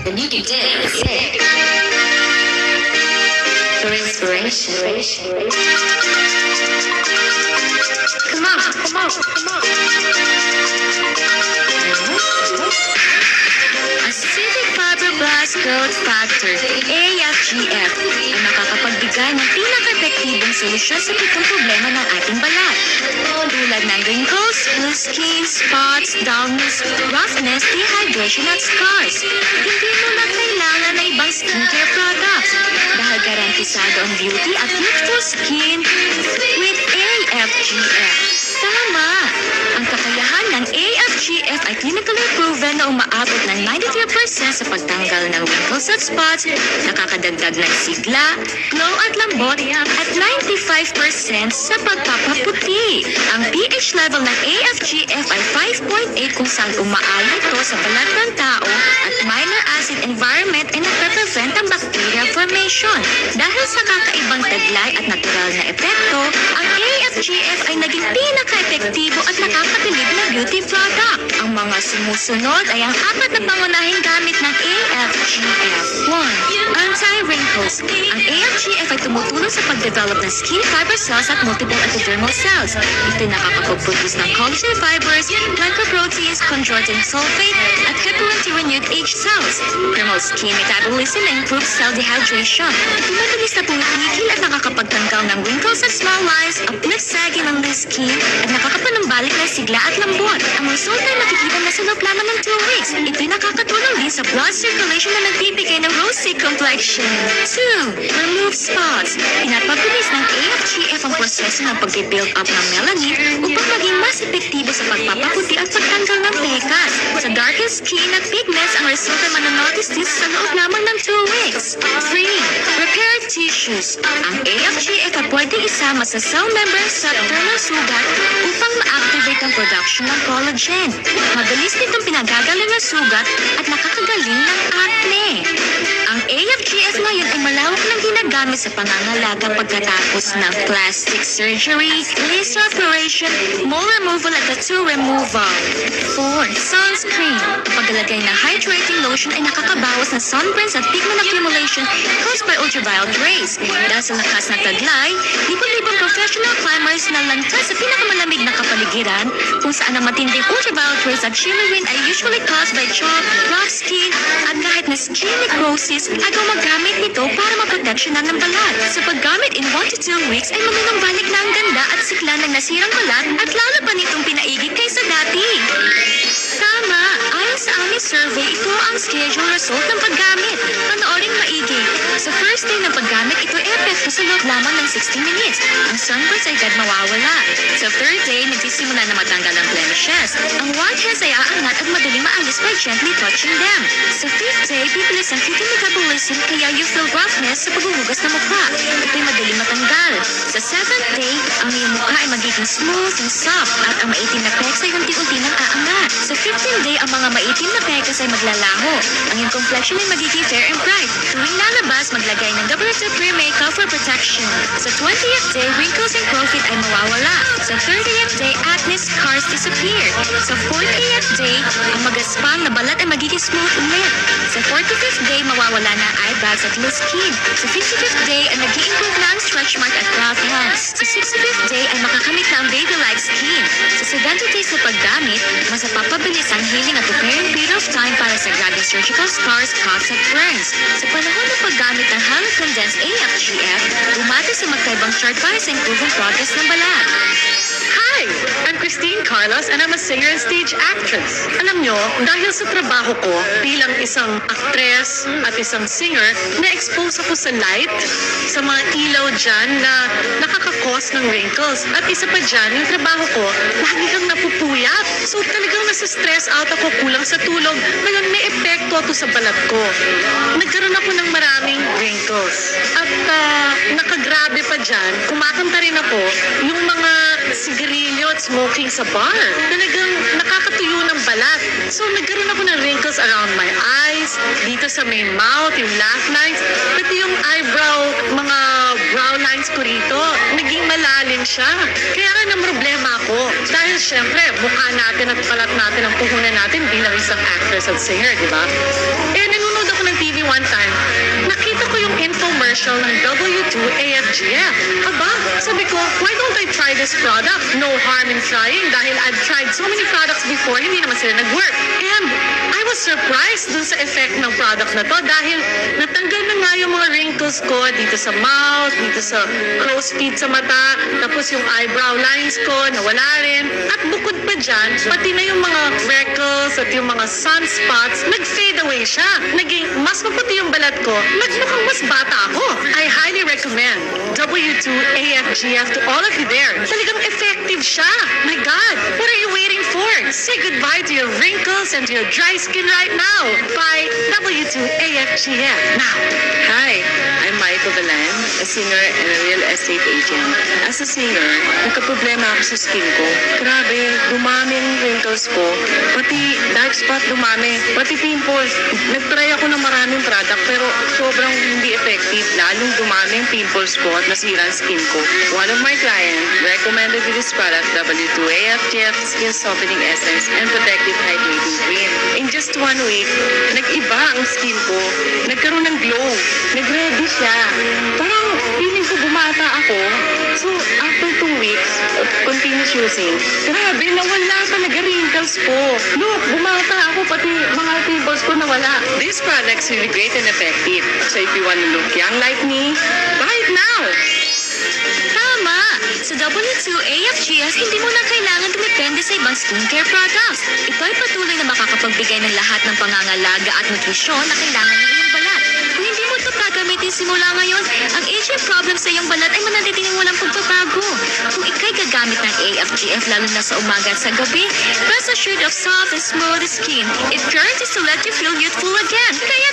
then you can dance for inspiration. Come on. Acidic Fibroblast Growth Factor, AFGF, ay makakapagbigay ng pinaka-epektibong solusyon sa pitong problema ng ating balat. Tulad ng wrinkles, loose skin, spots, dullness, roughness, dehydration at scars. Hindi mo na kailangan na ibang skincare products dahil garantisado ang beauty at youthful skin with AFGF. Tama! Ang kakayahan ng AFGF ay clinically proven na umaabot ng 93% sa pagtanggal ng wrinkles at spots, nakakadagdag ng sigla, glow at lambot, at 95% sa pagpapaputi. Ang pH level ng AFGF ay 5.8 kung saan umaalo ito sa balat ng tao at minor acid environment ay nagpe-prevent ang bacteria formation. Dahil sa kakaibang taglay at natural na epekto, ang AFGF ay naging pinaka-epektibo at nakakabilib na beauty product. Ang mga sumusunod ay ang apat na pangunahing gamit ng AFGF. 1. Anti-wrinkles. Ang AFGF ay tumutulong sa pag-develop ng skin fiber cells at multiple endodermal cells. Ito ay nakakapag-produce ng collagen fibers, glycoproteins, chondroitin sulfate, at heparin-renewed H cells. Promotes skin metabolism and improves cell dehydration. Ito mabilis na pumitigil at nakakapagtanggal ng wrinkles at small lines, uplift sagging ng loose skin, at nakakapanumbalik ng sigla at lambot. Ang resulta ay makikita na sa loob lamang ng 2 weeks. Ito'y nakakatulong din sa blood circulation na nagbibigay ng rosy complexion. 2. Remove spots. Pinapabilis ng AFGF ang proseso ng pag-build up ng melanin upang maging mas epektibo sa pagpapaputi at pagtanggal ng pekas. Sa darker skin at pigments, ang resulta mananotice din sa loob lamang ng 2 weeks. 3. Repair tissues. Ang AFGF ay pwedeng isama sa cell membrane receptor ng sugat upang ma-activate ang production ng collagen. Mabilis nitong pinagagaling ng sugat at nakakagaling ng acne. Ang AFGF ngayon ay malawak ng ginagamit sa pangangalaga pagkatapos ng plastic surgery, laser operation, mole removal at tattoo removal. 4. Sunscreen. Ang paglalagay ng hydrating lotion ay nakakabawas ng sunburns at pigment accumulation caused by ultraviolet rays. Dahil sa lakas ng taglay, libo-libong professional climbers na lantas sa pinakamalamig na kapaligiran kung saan ang matinding ultraviolet rays at chilly wind ay usually caused by chalk, rough skin, at kahit na skin necrosis ay gumagamit nito para maproteksyonan ng balat. Sa paggamit in 1 to 2 weeks ay manunumbalik na ang ganda at sigla ng nasirang balat at lalo pa nitong pinaigid kaysa dati. Tama! Ayon sa aming survey, ito ang schedule result ng paggamit. Panoorin maigi. Sa first day ng paggamit, ito ay epekto sa loob lamang ng 60 minutes. Ang sunburns ay agad mawawala. Sa third day, nagsisimula na matanggal ang blemishes. Ang whiteheads ay aangat at madaling maalis by gently touching them. Sa fifth day, bibilis ang cutie metabolism kaya you feel roughness sa paghuhugas ng mukha. Ito'y madaling matanggal. Sa seventh day, ang iyong mukha ay magiging smooth and soft at ang maitim na pecs ay unti-unti nang aangat. Sa 15th day, ang mga maitim na pecs ay maglalaho. Ang iyong complexion ay magiging fair and bright. Tuwing lalabas, maglagay ng double pre makeup for protection. Sa 20th day, wrinkles and crowfeet ay mawawala. Sa 30th day, acne scars disappear. Sa 40th day, ang magaspang na balat ay magiging smooth ulit. Sa 45th day, mawawala na ang eye bags at loose skin. Sa 55th day, ay nag-i-improve na ang stretch mark at rough hands. Sa 65th day, ay makakamit na ang baby-like skin. Sa 70 days na paggamit, mas napapabilis ang healing at repairing period of time para sa grabing surgical scars, cuts at burns. Sa panahon ng paggamit ng highly condensed AFGF, bumati sa magkaibang chart para sa improving progress ng balat. Hi! I'm Christine Carlos and I'm a singer and stage actress. Alam nyo, dahil sa trabaho ko bilang isang actress at isang singer, na-expose ako sa light, sa mga ilaw dyan na nakakakos ng wrinkles. At isa pa dyan, yung trabaho ko, lagi kang napupuyat. So talagang nasa-stress out ako, kulang sa tulog. Ngayon may epekto ako sa balat ko. Nagkaroon ako ng maraming wrinkles. At nakagrabe pa dyan, kumakanta rin ako yung mga sigarilyo at smoking sa bar. Talagang nakakatuyo ng balat. So nagkaroon ako ng wrinkles around my eyes, dito sa may mouth, yung laugh lines, pati yung eyebrow, mga brow lines ko rito, naging malalim siya. Kaya nga ng problema ako. Dahil syempre, mukha natin at balat natin ang puhunan natin bilang isang actress at singer, di ba? Eh, nanonood ako TV one time, nakita ko yung infomercial ng W2AFGF. Aba, sabi ko, why don't I try this product? No harm in trying dahil I've tried so many products before, hindi naman sila nag-work. And I was surprised dun sa effect ng product na to dahil natanggal na nga yung mga wrinkles ko dito sa mouth, dito sa crow's feet sa mata, tapos yung eyebrow lines ko nawala rin. At bukod pa dyan, pati na yung mga freckles at yung mga sunspots, nag-fade away siya. Naging mas maputi yung balat ko, nagmukhang mas bata ako. I highly recommend W2AFGF to all of you there. Talagang effective siya. My God, what are you waiting for? Say goodbye to your wrinkles and to your dry skin right now. Buy W2AFGF now. Hi, I'm Maiko Balan, a singer and a real estate agent. As a singer, nagka-problema ako sa skin ko. Grabe, dumami ang wrinkles ko. Pati dark spot dumami. Pati pimples. Nag-try ako ng maraming product pero sobrang hindi effective. Lalong dumami ang pimples ko at nasira ang skin ko. One of my clients recommended me this product, W2AFGF Skin Softening Essence and Protective Hydrating Cream. In just 1 week, nag-iba ang skin ko. Nagkaroon ng glow. Nag-ready siya. Parang feeling ko bumata ako. So, after 2 weeks of continuous using, grabe, nawala talaga wrinkles ko. Look, bumata ako, pati mga pimples ko nawala. This product's really great and effective. So, if you want to look young like me, buy it now! Tama! Sa W2AFGF, hindi mo na kailangan dumepende sa ibang skincare products. Ito ay patuloy na makakapagbigay ng lahat ng pangangalaga at nutrisyon na kailangan ng iyong balat. Kung hindi mo ito gagamitin simula ngayon, ang aging problem sa iyong balat ay mananatiling walang pagbabago. Kung ikay gagamit ng AFGF lalo na sa umaga at sa gabi, rest assured of soft and smooth skin. It guarantees to let you feel youthful again. Kaya